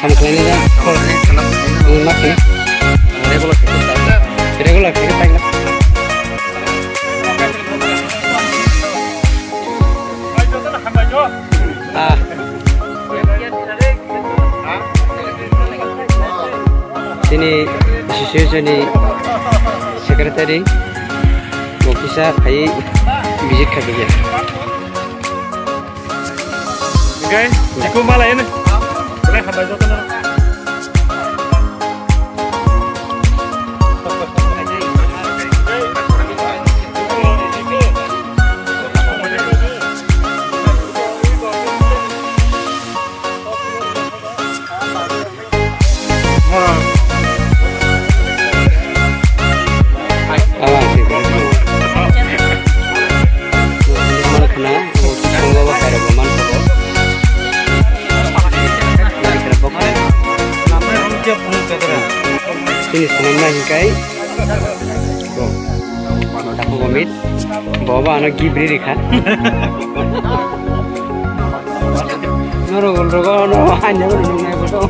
Kan kalian kan enak ya. Regular kita tanya. Sini sesuatu ni sekretari mau bisa kayak visit kerja. Okay, aku malah ini. Boleh hambai jauh tu. Ini sebenarnya hingkai, aku komit, bawa anak gibri kan, noro hanya menunggu betul.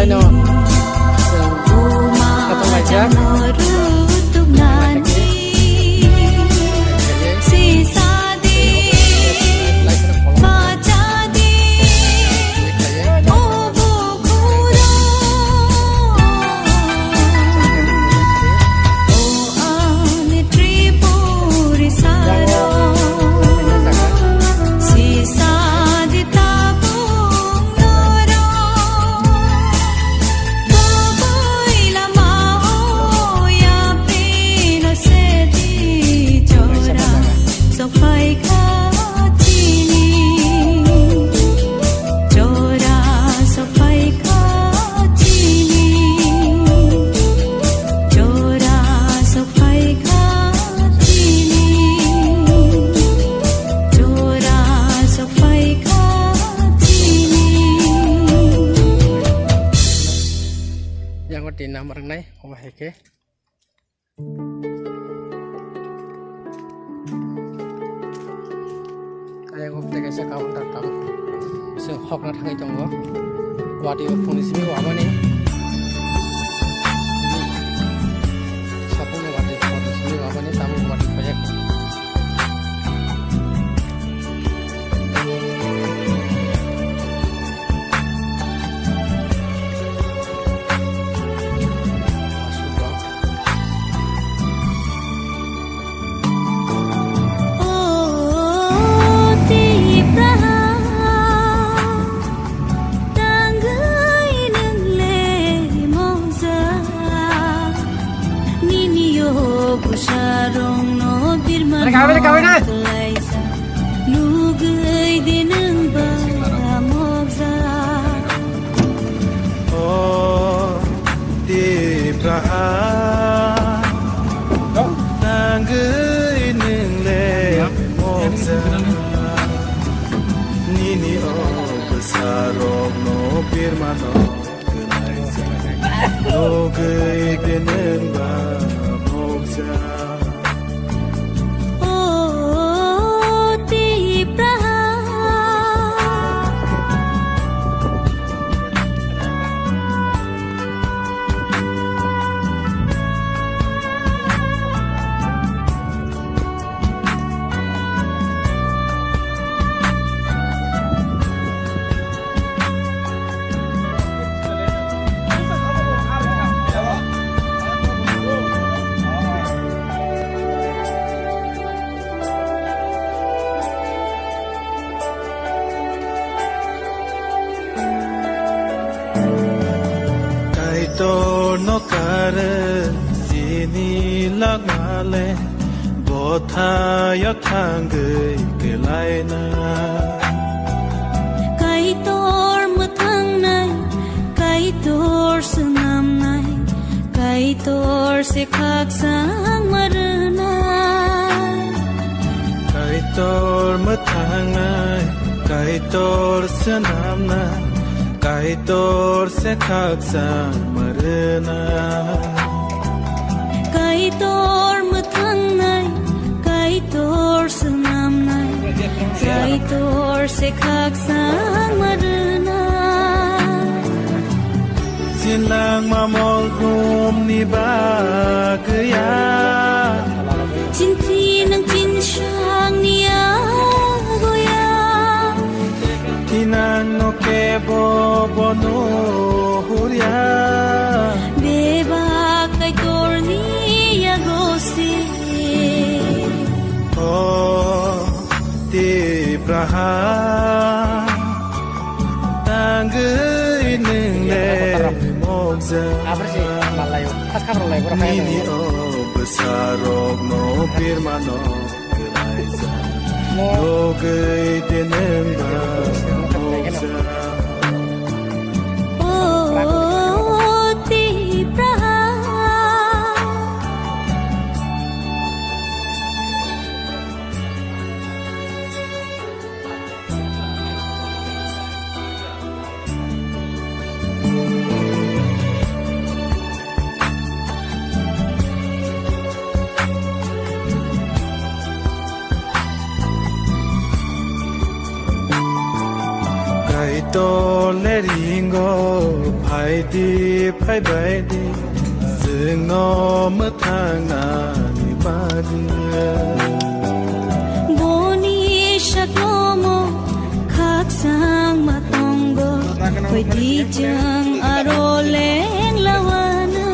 no atau aja yang di nomor này không phải cái kayak ngomong kayak saya kawan datang sehok nak hangai tunggu wadi opung sini apa nih siapa nih wadi opung sini apa nih tamu wadi banyak kawin na. Lugay din ang bamogza. Oh, di praha. Nanggay ning le mogza. Nini oh besarok no birmano. Lugay din ang bamogza. Tor no kare sini lagale botha ya thangai kelai na kai tor mathang nai kai tor sunam nai kai tor se khak sang marna kai tor mathang nai kai tor sunam nai kai tor se khak sang marna kai tor mathang nai kai tor sunam nai kai tor se khak sang marna silang mamol kum ni ba kya chin thi nang chin sang nia goya tinan no ke bo no huria beba kai tor ni ya gosi oh ti praha tanggei ning le mogza apa sih malayo pas kabar lagi berapa ini oh besarok no birmano kelaisa logei tenen ba mogza เลริงโกไผดีไผใบดีซึ่งนอเมื่อทางนานิบาดี Boni shaklomo khak sang matongo koi di jang aroleng lawana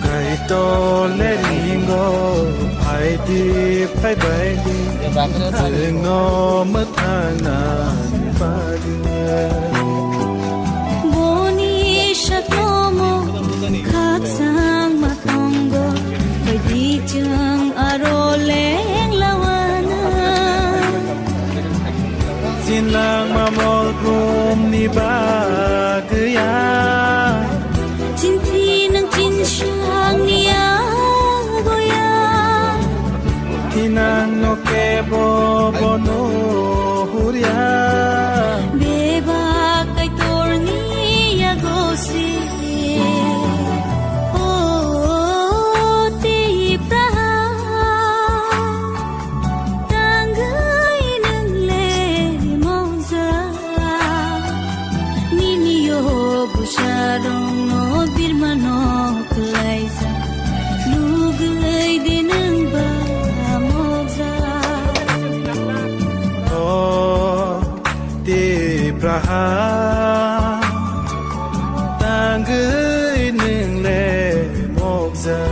ไก่โตเลริงโกไผดีไผใบดีซึ่งนอเมื่อทางนานิบาดี Boni shaklomo khak sang matongo koi di jang aroleng lawana จินลางมามอลกรุมนิบาคือยา Chin thi nang chin shang nia goya ที่นางนกเกโบโบโนหุริยา beba kai tor ni ya go si oh ti pra tangai nang le moza ni ni yo busharong no birmano klaisa lugai dinang ba moza โอตีประหาต่างเกยหนึ่งเลโมกจา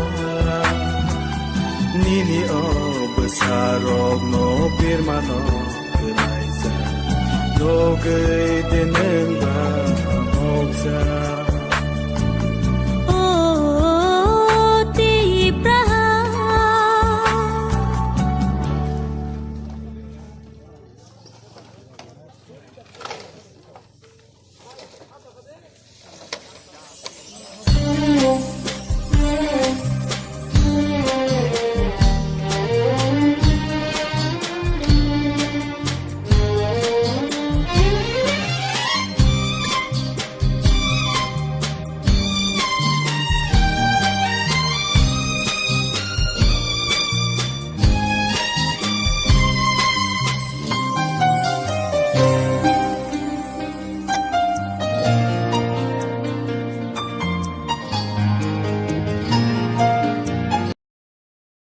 นี่นี่โอบุษารกโนปิรมาโนคือไรซาโลเกยเดนึงบาโมกจา